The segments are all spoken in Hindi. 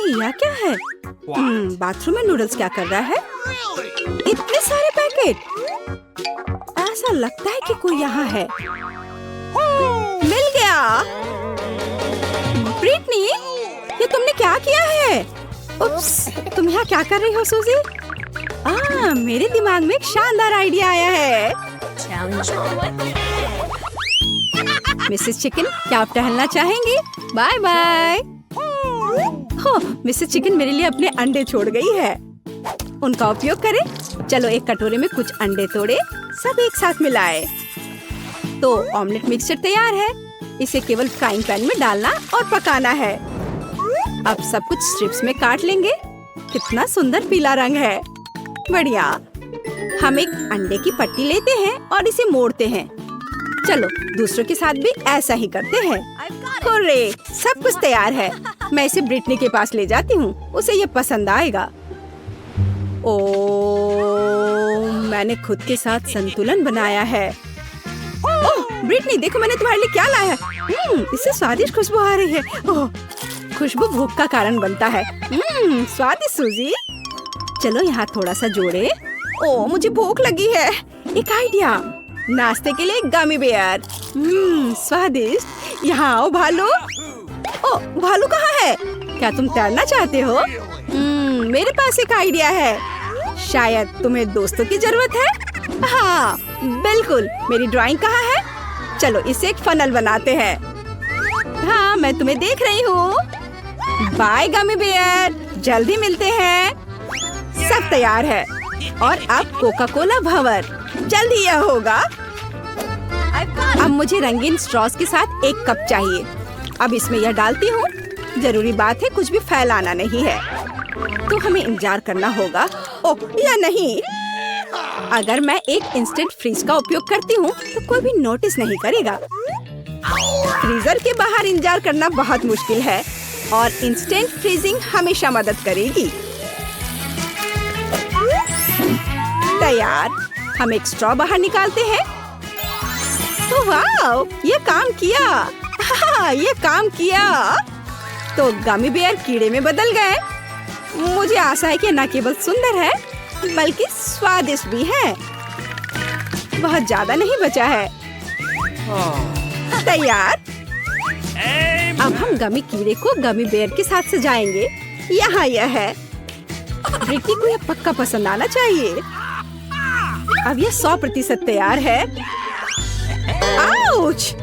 यह क्या है? बाथरूम में नूडल्स क्या कर रहा है? इतने सारे पैकेट। ऐसा लगता है कि कोई यहाँ है। मिल गया। ब्रिटनी, ये तुमने क्या किया है? उप्स, तुम यहाँ क्या कर रही हो सूजी? मेरे दिमाग में एक शानदार आइडिया आया है। मिसेस चिकन, क्या आप टहलना चाहेंगी? Bye bye. हो, मिसेस चिकन मेरे लिए अपने अंडे छोड़ गई है। उनका उपयोग करें। चलो एक कटोरे में कुछ अंडे तोड़े, सब एक साथ मिलाए। तो ऑमलेट मिक्सचर तैयार है। इसे केवल फ्राइंग पैन में डालना और पकाना है। अब सब कुछ स्ट्रिप्स में काट लेंगे। कितना सुंदर पीला रंग है। बढ़िया। हम एक अंडे की पट्टी लेते हैं और इसे मोड़ते हैं। चलो दूसरों के साथ भी ऐसा ही करते हैं। हुर्रे, सब कुछ तैयार है। मैं इसे ब्रिटनी के पास ले जाती हूँ, उसे ये पसंद आएगा। ओह, मैंने खुद के साथ संतुलन बनाया है। ओह ब्रिटनी, देखो मैंने तुम्हारे लिए क्या लाया है। इससे स्वादिष्ट खुशबू आ रही है। ओह, खुशबू भूख का कारण बनता है। स्वादिष्ट सूजी। चलो यहाँ थोड़ा सा जोड़े। ओह, मुझे भूख लगी है। एक आइडिया, नाश्ते के लिए गमी बेयर। स्वादिष्ट। यहाँ आओ भालू। ओह, भालू कहाँ है? क्या तुम तैरना चाहते हो? मेरे पास एक आइडिया है। शायद तुम्हें दोस्तों की जरूरत है। हाँ बिल्कुल। मेरी ड्राइंग कहाँ है? चलो इसे एक फनल बनाते हैं। हाँ, मैं तुम्हें देख रही हूँ। बाय गमी बेयर, जल्दी मिलते हैं। सब तैयार है। और अब कोका कोला भंवर। जल्दी यह होगा। अब मुझे रंगीन स्ट्रॉस के साथ एक कप चाहिए। अब इसमें यह डालती हूँ। जरूरी बात है, कुछ भी फैलाना नहीं है। तो हमें इंतजार करना होगा। ओह, या नहीं। अगर मैं एक इंस्टेंट फ्रीज का उपयोग करती हूँ तो कोई भी नोटिस नहीं करेगा। फ्रीजर के बाहर इंतजार करना बहुत मुश्किल है और इंस्टेंट फ्रीजिंग हमेशा मदद करेगी। तैयार। हम एक स्ट्रॉ बाहर निकालते हैं। तो वाह, ये काम किया। हाँ, ये काम किया। तो गमी बेयर कीड़े में बदल गए। मुझे आशा है कि न केवल सुंदर है बल्कि स्वादिष्ट भी है। बहुत ज्यादा नहीं बचा है। तैयार। अब हम गमी कीड़े को गमी बेयर के साथ सजाएंगे। यहाँ यह है। ब्रिटनी को यह पक्का पसंद आना चाहिए। अब यह 100% तैयार है। आउच!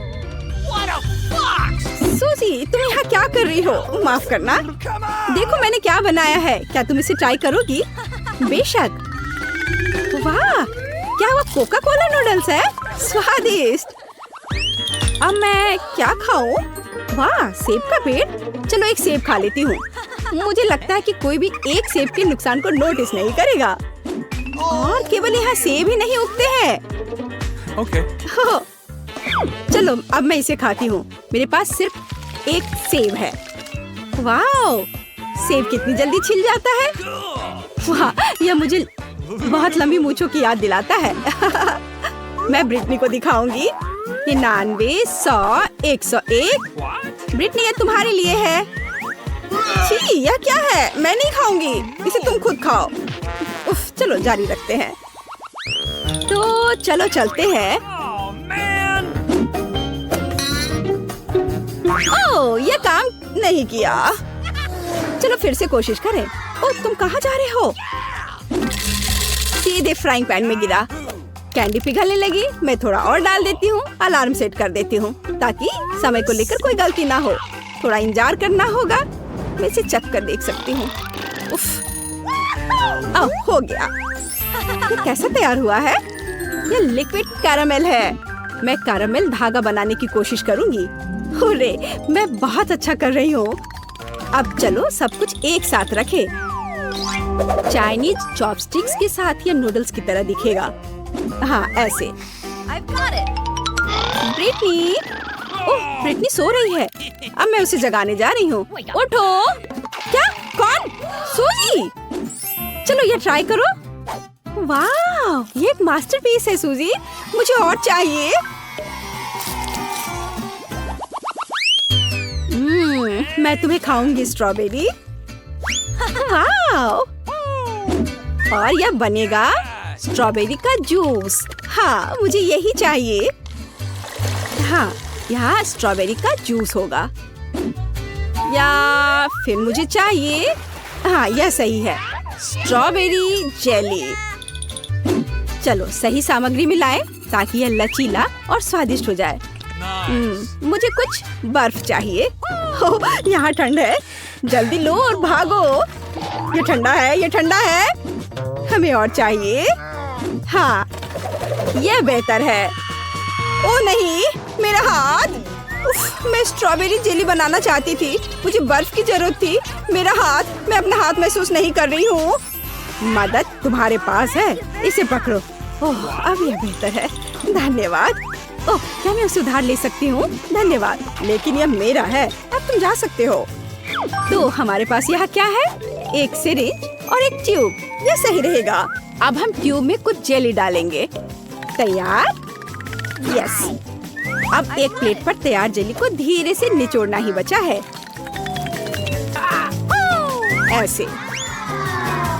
सूजी, तुम यहाँ क्या कर रही हो? माफ करना। देखो मैंने क्या बनाया है। क्या तुम इसे ट्राई करोगी? बेशक। वाह, क्या वह कोका कोला नूडल्स है? स्वादिष्ट। अब मैं क्या खाऊं? वाह, सेब का पेड़। चलो एक सेब खा लेती हूँ। मुझे लगता है कि कोई भी एक सेब के नुकसान को नोटिस नहीं करेगा। और केवल यहाँ सेब ही नहीं उगते हैं। ओके। चलो अब मैं इसे खाती हूँ। मेरे पास सिर्फ एक सेब है। वाह, सेब कितनी जल्दी छिल जाता है। वाह, यह मुझे बहुत लंबी मूंछों की याद दिलाता है। मैं ब्रिटनी को दिखाऊंगी। 99, 100, 101। ब्रिटनी, ये तुम्हारे लिए है। छी, यह क्या है? मैं नहीं खाऊंगी। इसे तुम खुद खाओ। उफ, चलो जारी रखते हैं। तो चलो चलते हैं। ओह, यह काम नहीं किया। चलो फिर से कोशिश करें। ओह, तुम कहाँ जा रहे हो? सीधे फ्राइंग पैन में गिरा। कैंडी पिघलने लगी। मैं थोड़ा और डाल देती हूँ। अलार्म सेट कर देती हूँ ताकि समय को लेकर कोई गलती ना हो। थोड़ा इंतजार करना होगा। मैं इसे चख कर देख सकती हूँ। उफ, हो गया। ये कैसा तैयार हुआ है? ये लिक्विड कैरामेल है। मैं कैरामेल धागा बनाने की कोशिश करूंगी। हुर्रे, मैं बहुत अच्छा कर रही हूँ। अब चलो सब कुछ एक साथ रखें। चाइनीज चॉपस्टिक्स के साथ ये नूडल्स की तरह दिखेगा। हाँ, ऐसे। ब्रिटनी, ओह, ब्रिटनी सो रही है। अब मैं उसे जगाने जा रही हूँ। उठो। क्या? कौन? सूजी। चलो ये ट्राई करो। वाह, ये एक मास्टरपीस है सूजी। मुझे और चाहिए। मैं तुम्हें खाऊंगी स्ट्रॉबेरी। वाओ! और यह बनेगा स्ट्रॉबेरी का जूस। हाँ, मुझे यही चाहिए। हाँ, यहाँ स्ट्रॉबेरी का जूस होगा। या फिर मुझे चाहिए, हाँ यह सही है, स्ट्रॉबेरी जेली। चलो सही सामग्री मिलाएं ताकि यह लचीला और स्वादिष्ट हो जाए। मुझे कुछ बर्फ चाहिए। यहाँ ठंड है, जल्दी लो और भागो। ये ठंडा है, ये ठंडा है। हमें और चाहिए। हाँ, यह बेहतर है। ओ नहीं, मेरा हाथ। उफ, मैं स्ट्रॉबेरी जेली बनाना चाहती थी, मुझे बर्फ की जरूरत थी। मेरा हाथ, मैं अपना हाथ महसूस नहीं कर रही हूँ। मदद तुम्हारे पास है, इसे पकड़ो। ओह, अब यह बेहतर है। धन्यवाद। ओह, क्या मैं उसे उधार ले सकती हूँ? धन्यवाद, लेकिन यह मेरा है, अब तुम जा सकते हो। तो हमारे पास यहाँ क्या है? एक सिरिंज और एक ट्यूब। यह सही रहेगा। अब हम ट्यूब में कुछ जेली डालेंगे। तैयार? यस। अब एक प्लेट पर तैयार जेली को धीरे से निचोड़ना ही बचा है। ऐसे।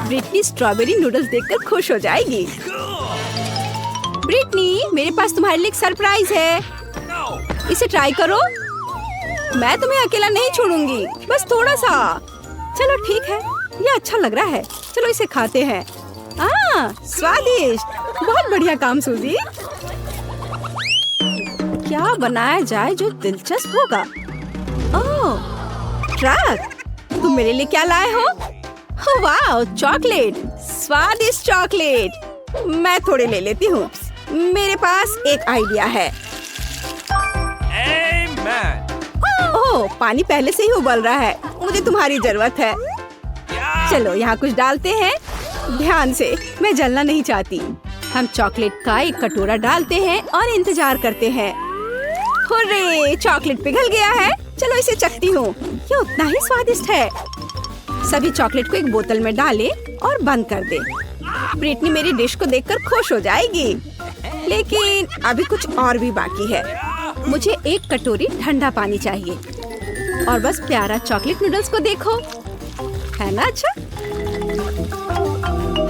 ब्रिटनी स्ट्रॉबेरी नूडल्स देखकर खुश हो जाएगी। ब्रिटनी, मेरे पास तुम्हारे लिए एक सरप्राइज है। इसे ट्राई करो। मैं तुम्हें अकेला नहीं छोड़ूंगी, बस थोड़ा सा। चलो ठीक है, ये अच्छा लग रहा है। चलो इसे खाते हैं। स्वादिष्ट। बहुत बढ़िया काम सूजी। क्या बनाया जाए जो दिलचस्प होगा? ओह, ट्रक। तुम मेरे लिए क्या लाए हो? वाह, चॉकलेट। स्वादिष्ट चॉकलेट। मैं थोड़े ले लेती हूँ। मेरे पास एक आइडिया है। ओह, पानी पहले से ही उबल रहा है, मुझे तुम्हारी जरूरत है। चलो यहाँ कुछ डालते हैं। ध्यान से, मैं जलना नहीं चाहती। हम चॉकलेट का एक कटोरा डालते हैं और इंतजार करते हैं। हुर्रे, चॉकलेट पिघल गया है। चलो इसे चखती हूँ। ये उतना ही स्वादिष्ट है। सभी चॉकलेट को एक बोतल में डालें और बंद कर दे। ब्रिटनी मेरी डिश को देखकर खुश हो जाएगी। लेकिन अभी कुछ और भी बाकी है। मुझे एक कटोरी ठंडा पानी चाहिए। और बस प्यारा चॉकलेट नूडल्स को देखो, है ना अच्छा?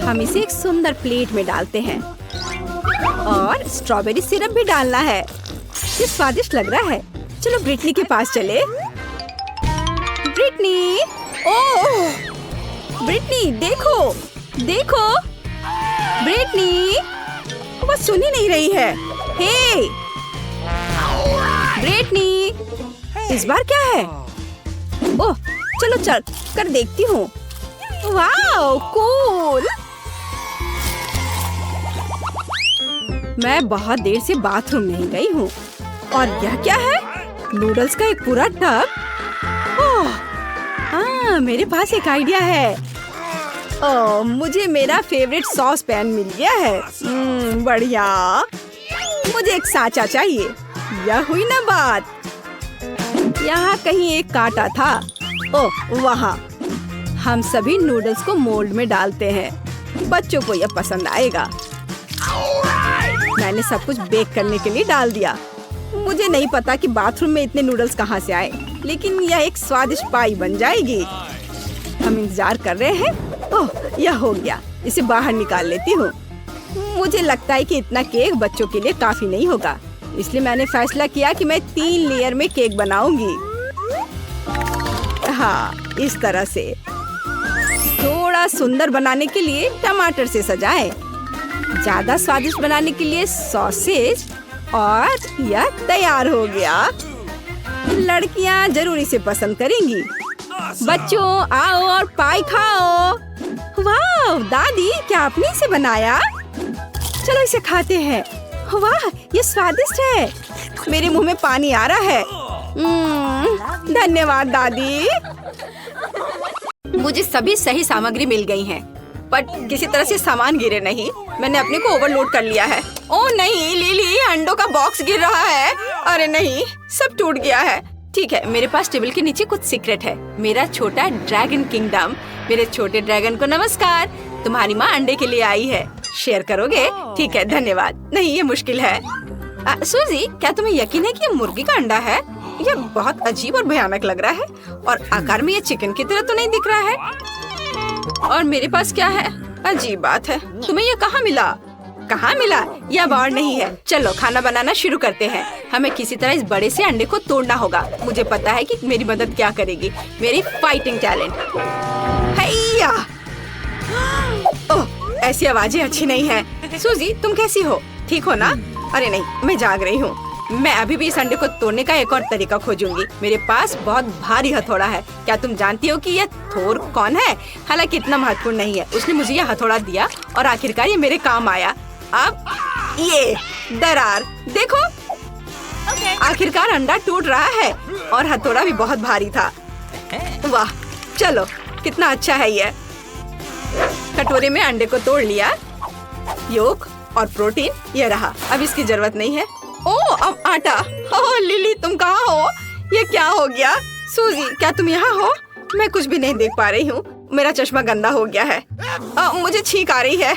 हम इसे एक सुंदर प्लेट में डालते हैं और स्ट्रॉबेरी सिरप भी डालना है। ये स्वादिष्ट लग रहा है। चलो ब्रिटनी के पास चले। ब्रिटनी, ओह, ब्रिटनी देखो, देखो। ब्रिटनी, वो सुन ही नहीं रही है। हे, ब्रिटनी, इस बार क्या है? ओह, चलो चल कर देखती हूँ। Wow, cool. मैं बहुत देर से बाथरूम नहीं गई हूँ। और यह क्या है? नूडल्स का एक पूरा टब। ओह, मेरे पास एक आइडिया है। ओह, मुझे मेरा फेवरेट सॉस पैन मिल गया है। बढ़िया। मुझे एक साँचा चाहिए। यह हुई ना बात। यहाँ कहीं एक कांटा था। ओह, वहाँ। हम सभी नूडल्स को मोल्ड में डालते हैं। बच्चों को यह पसंद आएगा। मैंने सब कुछ बेक करने के लिए डाल दिया। मुझे नहीं पता कि बाथरूम में इतने नूडल्स कहाँ से आए, लेकिन यह एक स्वादिष्ट पाई बन जाएगी। हम इंतजार कर रहे हैं। ओह, यह हो गया। इसे बाहर निकाल लेती हूँ। मुझे लगता है कि इतना केक बच्चों के लिए काफी नहीं होगा, इसलिए मैंने फैसला किया कि मैं 3 लेयर में केक बनाऊंगी। हाँ, इस तरह से। थोड़ा सुंदर बनाने के लिए टमाटर से सजाएं। ज्यादा स्वादिष्ट बनाने के लिए सॉसेज। और यह तैयार हो गया। लड़कियां जरूर इसे पसंद करेंगी। बच्चों, आओ और पाई खाओ। वाह दादी, क्या आपने इसे बनाया? चलो इसे खाते हैं। वाह, ये स्वादिष्ट है। मेरे मुंह में पानी आ रहा है। धन्यवाद दादी। मुझे सभी सही सामग्री मिल गई है, पर किसी तरह से सामान गिरे नहीं। मैंने अपने को ओवरलोड कर लिया है। ओह नहीं, लिली, अंडों का बॉक्स गिर रहा है। अरे नहीं, सब टूट गया है। ठीक है, मेरे पास टेबल के नीचे कुछ सीक्रेट है। मेरा छोटा ड्रैगन किंगडम। मेरे छोटे ड्रैगन को नमस्कार। तुम्हारी माँ अंडे के लिए आई है। शेयर करोगे? ठीक है, धन्यवाद। नहीं, ये मुश्किल है। सूजी, क्या तुम्हें यकीन है कि ये मुर्गी का अंडा है? यह बहुत अजीब और भयानक लग रहा है। और आकार में ये चिकन की तरह तो नहीं दिख रहा है। और मेरे पास क्या है? अजीब बात है। तुम्हें ये कहाँ मिला? कहाँ मिला? यह अब और नहीं है। चलो खाना बनाना शुरू करते हैं। हमें किसी तरह इस बड़े से अंडे को तोड़ना होगा। मुझे पता है कि मेरी मदद क्या करेगी, मेरी फाइटिंग टैलेंट। हैया! ओह, ऐसी आवाजें अच्छी नहीं है। सूजी, तुम कैसी हो? ठीक हो ना? अरे नहीं, मैं जाग रही हूँ। मैं अभी भी इस अंडे को तोड़ने का एक और तरीका खोजूंगी। मेरे पास बहुत भारी हथौड़ा है। क्या तुम जानती हो कि यह थोर कौन है? हालांकि इतना महत्वपूर्ण नहीं है। उसने मुझे यह हथौड़ा दिया और आखिरकार ये मेरे काम आया। अब ये दरार देखो, आखिरकार अंडा टूट रहा है और हथौड़ा भी बहुत भारी था। वाह, चलो कितना अच्छा है ये। कटोरे में अंडे को तोड़ लिया। योक और प्रोटीन ये रहा। अब इसकी जरूरत नहीं है। ओह, अब आटा। ओह लिली, तुम कहाँ हो? ये क्या हो गया? सूजी, क्या तुम यहाँ हो? मैं कुछ भी नहीं देख पा रही हूँ। मेरा चश्मा गंदा हो गया है। मुझे छींक आ रही है।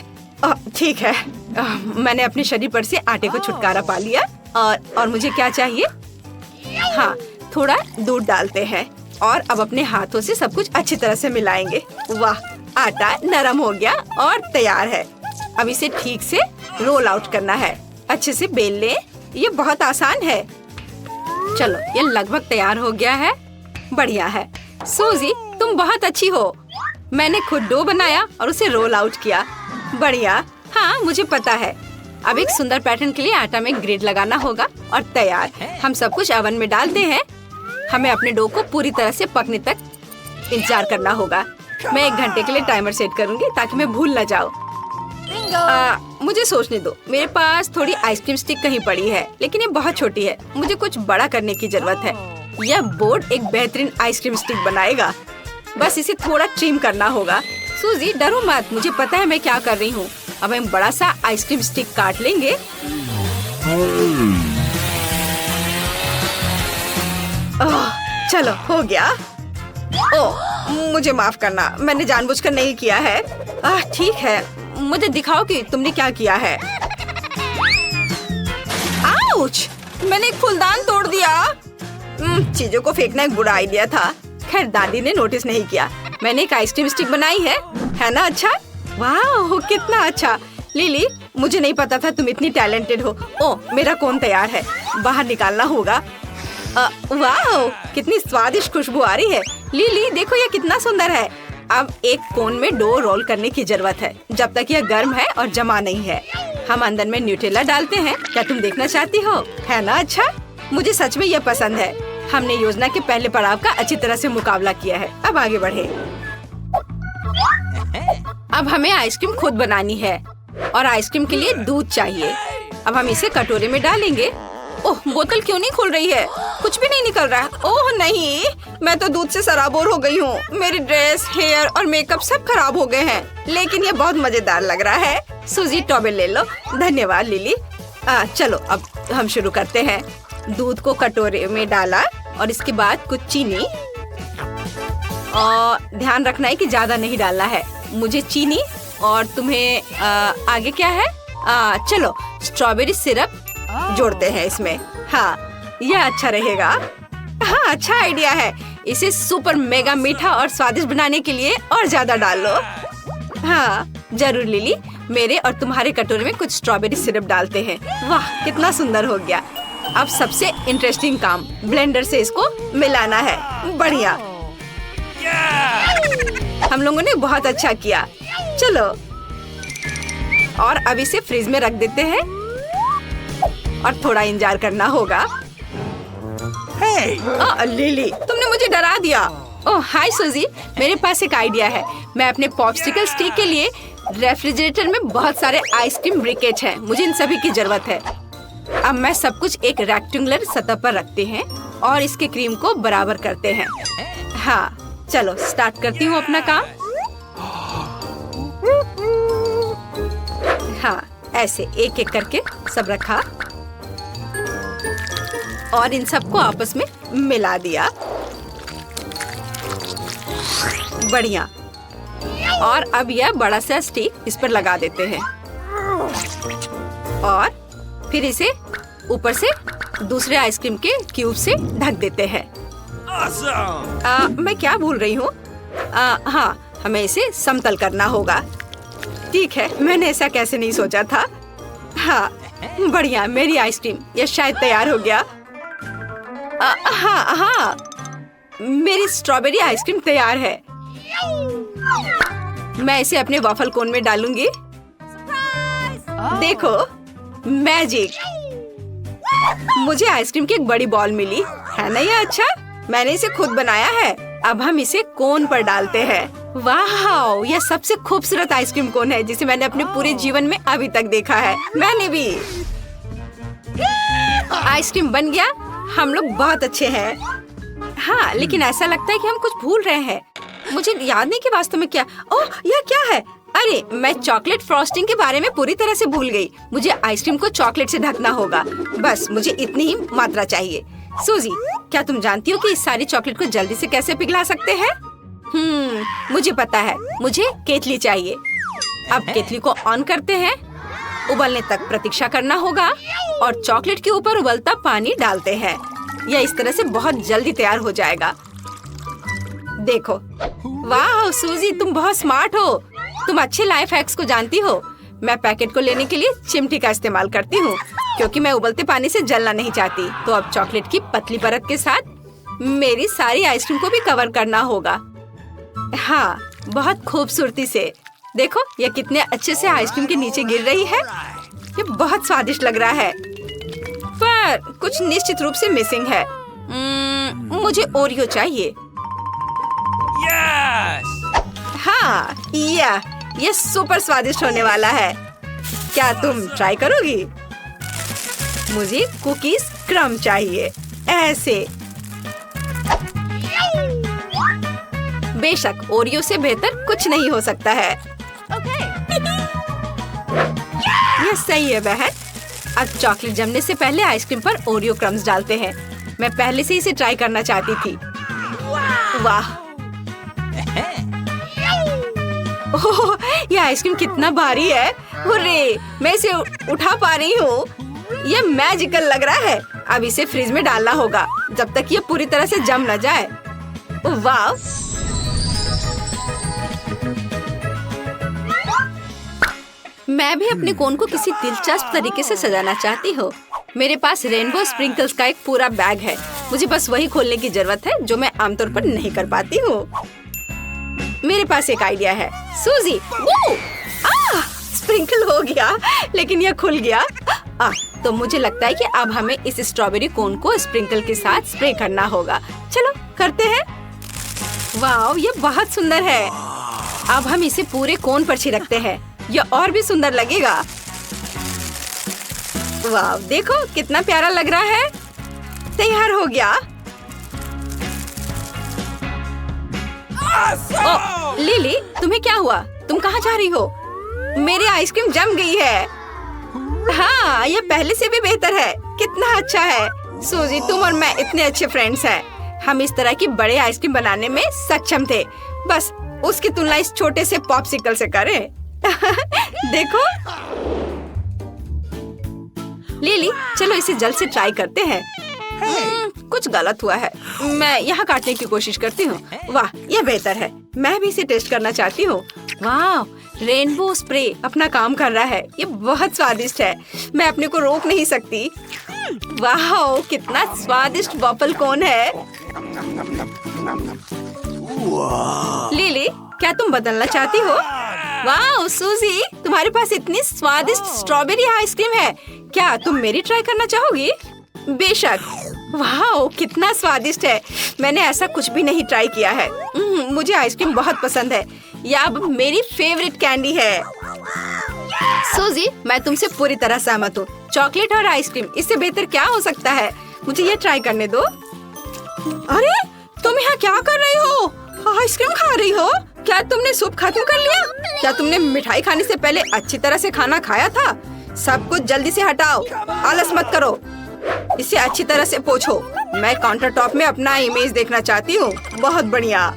ठीक है, मैंने अपने शरीर पर से आटे को छुटकारा पा लिया। और मुझे क्या चाहिए? हाँ, थोड़ा दूध डालते हैं और अब अपने हाथों से सब कुछ अच्छी तरह से मिलाएंगे। वाह, आटा नरम हो गया और तैयार है। अब इसे ठीक से रोल आउट करना है। अच्छे से बेल ले। ये बहुत आसान है। चलो, ये लगभग तैयार हो गया है। बढ़िया है। सूजी, तुम बहुत अच्छी हो। मैंने खुद डो बनाया और उसे रोल आउट किया। बढ़िया। हाँ, मुझे पता है। अब एक सुंदर पैटर्न के लिए आटा में ग्रिड लगाना होगा और तैयार। हम सब कुछ ओवन में डालते हैं। हमें अपने डो को पूरी तरह से पकने तक इंतजार करना होगा। मैं 1 घंटे के लिए टाइमर सेट करूंगी ताकि मैं भूल न जाऊं। मुझे सोचने दो। मेरे पास थोड़ी आइसक्रीम स्टिक कहीं पड़ी है, लेकिन ये बहुत छोटी है। मुझे कुछ बड़ा करने की जरूरत है। यह बोर्ड एक बेहतरीन आइसक्रीम स्टिक बनाएगा। बस इसे थोड़ा ट्रिम करना होगा। सूजी, डरो मत, मुझे पता है मैं क्या कर रही हूँ। अब हम बड़ा सा आइसक्रीम स्टिक काट लेंगे। चलो, हो गया। ओह, मुझे माफ करना, मैंने जानबूझकर नहीं किया है। ठीक है, मुझे दिखाओ कि तुमने क्या किया है। आउच! मैंने एक फूलदान तोड़ दिया। चीजों को फेंकना एक बुरा आइडिया था। खैर, दादी ने नोटिस नहीं किया। मैंने एक आइसक्रीम स्टिक बनाई है ना? अच्छा, वाह, कितना अच्छा। लिली, मुझे नहीं पता था तुम इतनी टैलेंटेड हो। ओह, मेरा कोन तैयार है। बाहर निकालना होगा। वाह, कितनी स्वादिष्ट खुशबू आ रही है। लिली, देखो ये कितना सुंदर है। अब एक कोन में डो रोल करने की जरूरत है जब तक यह गर्म है और जमा नहीं है। हम अंदर में न्यूटेला डालते हैं। क्या तुम देखना चाहती हो? है ना अच्छा? मुझे सच में यह पसंद है। हमने योजना के पहले पड़ाव का अच्छी तरह से मुकाबला किया है। अब आगे बढ़े। अब हमें आइसक्रीम खुद बनानी है और आइसक्रीम के लिए दूध चाहिए। अब हम इसे कटोरे में डालेंगे। ओह, बोतल क्यों नहीं खुल रही है? कुछ भी नहीं निकल रहा है। ओह नहीं, मैं तो दूध से सराबोर हो गई हूँ। मेरी ड्रेस, हेयर और मेकअप सब खराब हो गए हैं। लेकिन ये बहुत मजेदार लग रहा है। सूजी, टॉवेल ले लो। धन्यवाद लिली। चलो, अब हम शुरू करते हैं। दूध को कटोरे में डाला और इसके बाद कुछ चीनी। और ध्यान रखना है कि ज्यादा नहीं डालना है। मुझे चीनी और तुम्हें आगे क्या है? चलो, स्ट्रॉबेरी सिरप जोड़ते हैं इसमें। हाँ, यह अच्छा रहेगा। हाँ, अच्छा आइडिया है। इसे सुपर मेगा मीठा और स्वादिष्ट बनाने के लिए और ज्यादा डाल लो। हाँ, जरूर लिली। मेरे और तुम्हारे कटोरे में कुछ स्ट्रॉबेरी सिरप डालते हैं। वाह, कितना सुंदर हो गया। अब सबसे इंटरेस्टिंग काम, ब्लेंडर से इसको मिलाना है। बढ़िया, हम लोगों ने बहुत अच्छा किया। चलो, और अब इसे फ्रिज में रख देते हैं और थोड़ा इंतजार करना होगा। लिली, तुमने मुझे डरा दिया। ओह, हाय सूजी, मेरे पास एक आइडिया है। मैं अपने पॉप्सिकल स्टिक के लिए रेफ्रिजरेटर में बहुत सारे आइसक्रीम ब्रिकेट हैं। मुझे इन सभी की जरूरत है। अब मैं सब कुछ एक रेक्टेंगुलर सतह पर रखते हैं और इसके क्रीम को बराबर करते हैं। हाँ, चलो स्टार्ट करती हूँ अपना काम। हाँ, ऐसे एक एक करके सब रखा और इन सबको आपस में मिला दिया। बढ़िया। और अब यह बड़ा सा स्टिक इस पर लगा देते हैं और फिर इसे ऊपर से दूसरे आइसक्रीम के क्यूब से ढक देते हैं। मैं क्या भूल रही हूँ? हाँ, हमें इसे समतल करना होगा। ठीक है, मैंने ऐसा कैसे नहीं सोचा था। हाँ, बढ़िया, मेरी आइसक्रीम ये शायद तैयार हो गया। हाँ, मेरी स्ट्रॉबेरी आइसक्रीम तैयार है। मैं इसे अपने वॉफल कोन में डालूंगी। देखो, मैजिक! मुझे आइसक्रीम की एक बड़ी बॉल मिली है ना। ये अच्छा, मैंने इसे खुद बनाया है। अब हम इसे कोन पर डालते हैं। वाह, यह सबसे खूबसूरत आइसक्रीम कोन है जिसे मैंने अपने पूरे जीवन में अभी तक देखा है। मैंने भी। आइसक्रीम बन गया। हम लोग बहुत अच्छे हैं। हाँ, लेकिन ऐसा लगता है कि हम कुछ भूल रहे हैं। मुझे याद नहीं कि वास्तव में क्या। ओह, यह क्या है? अरे, मैं चॉकलेट फ्रॉस्टिंग के बारे में पूरी तरह से भूल गई। मुझे आइसक्रीम को चॉकलेट से ढकना होगा। बस मुझे इतनी ही मात्रा चाहिए। सूजी, क्या तुम जानती हो कि इस सारी चॉकलेट को जल्दी से कैसे पिघला सकते हैं? मुझे पता है। मुझे केतली चाहिए। अब केतली को ऑन करते हैं। उबलने तक प्रतीक्षा करना होगा और चॉकलेट के ऊपर उबलता पानी डालते हैं। यह इस तरह से बहुत जल्दी तैयार हो जाएगा। देखो, वाह सूजी, तुम बहुत स्मार्ट हो। तुम अच्छे लाइफ हैक्स को जानती हो। मैं पैकेट को लेने के लिए चिमटी का इस्तेमाल करती हूँ क्योंकि मैं उबलते पानी से जलना नहीं चाहती। तो अब चॉकलेट की पतली परत के साथ मेरी सारी आइसक्रीम को भी कवर करना होगा। हाँ, बहुत खूबसूरती से। देखो, यह कितने अच्छे से आइसक्रीम के नीचे गिर रही है। ये बहुत स्वादिष्ट लग रहा है, पर कुछ निश्चित रूप से मिसिंग है। मुझे ओरियो चाहिए। हाँ, यह सुपर स्वादिष्ट होने वाला है। क्या तुम ट्राई करोगी? मुझे कुकीज क्रम चाहिए, ऐसे। बेशक, ओरियो से बेहतर कुछ नहीं हो सकता है। यह सही है बहन। अब चॉकलेट जमने से पहले आइसक्रीम पर ओरियो क्रम्स डालते हैं। मैं पहले से इसे ट्राई करना चाहती थी। वाह, ओह, यह आइसक्रीम कितना भारी है। हुर्रे, मैं इसे उठा पा रही हूँ। यह मैजिकल लग रहा है। अब इसे फ्रिज में डालना होगा जब तक यह पूरी तरह से जम न जाए। वाह, मैं भी अपने कोन को किसी दिलचस्प तरीके से सजाना चाहती हूँ। मेरे पास रेनबो स्प्रिंकल्स का एक पूरा बैग है। मुझे बस वही खोलने की जरूरत है जो मैं आमतौर पर नहीं कर पाती हूँ। मेरे पास एक आइडिया है। सूजी, स्प्रिंकल हो गया, लेकिन यह खुल गया। तो मुझे लगता है कि अब हमें इस स्ट्रॉबेरी कोन को स्प्रिंकल के साथ स्प्रे करना होगा। चलो करते हैं। वाह, यह बहुत सुंदर है। अब हम इसे पूरे कोन पर छिड़कते हैं। यह और भी सुंदर लगेगा। वाह, देखो कितना प्यारा लग रहा है। तैयार हो गया। ओह, लिली, तुम्हें क्या हुआ? तुम कहाँ जा रही हो? मेरी आइसक्रीम जम गई है। हाँ, यह पहले से भी बेहतर है। कितना अच्छा है। सूजी, तुम और मैं इतने अच्छे फ्रेंड्स हैं। हम इस तरह की बड़े आइसक्रीम बनाने में सक्षम थे। बस उसकी तुलना इस छोटे से पॉप्सिकल से करें। देखो लिली, चलो इसे जल्द से ट्राई करते हैं। कुछ गलत हुआ है। मैं यहाँ काटने की कोशिश करती हूँ। वाह, यह बेहतर है। मैं भी इसे टेस्ट करना चाहती हूँ। वाह, रेनबो स्प्रे अपना काम कर रहा है। ये बहुत स्वादिष्ट है। मैं अपने को रोक नहीं सकती। वाह, कितना स्वादिष्ट वॉफल कोन है। लिली, क्या तुम बदलना चाहती हो? वाह सूजी, तुम्हारे पास इतनी स्वादिष्ट स्ट्रॉबेरी आइसक्रीम है। क्या तुम मेरी ट्राई करना चाहोगी? बेशक। वाह, कितना स्वादिष्ट है। मैंने ऐसा कुछ भी नहीं ट्राई किया है। मुझे आइसक्रीम बहुत पसंद है। यह अब मेरी फेवरेट कैंडी है। सूजी, मैं तुमसे पूरी तरह सहमत हूँ। चॉकलेट और आइसक्रीम, इससे बेहतर क्या हो सकता है? मुझे ये ट्राई करने दो। अरे, तुम यहाँ क्या कर रही हो? आइसक्रीम खा रही हो? क्या तुमने सूप खत्म कर लिया? क्या तुमने मिठाई खाने से पहले अच्छी तरह से खाना खाया था? सब कुछ जल्दी से हटाओ। आलस मत करो। इसे अच्छी तरह से पोंछो। मैं काउंटर टॉप में अपना इमेज देखना चाहती हूँ। बहुत बढ़िया।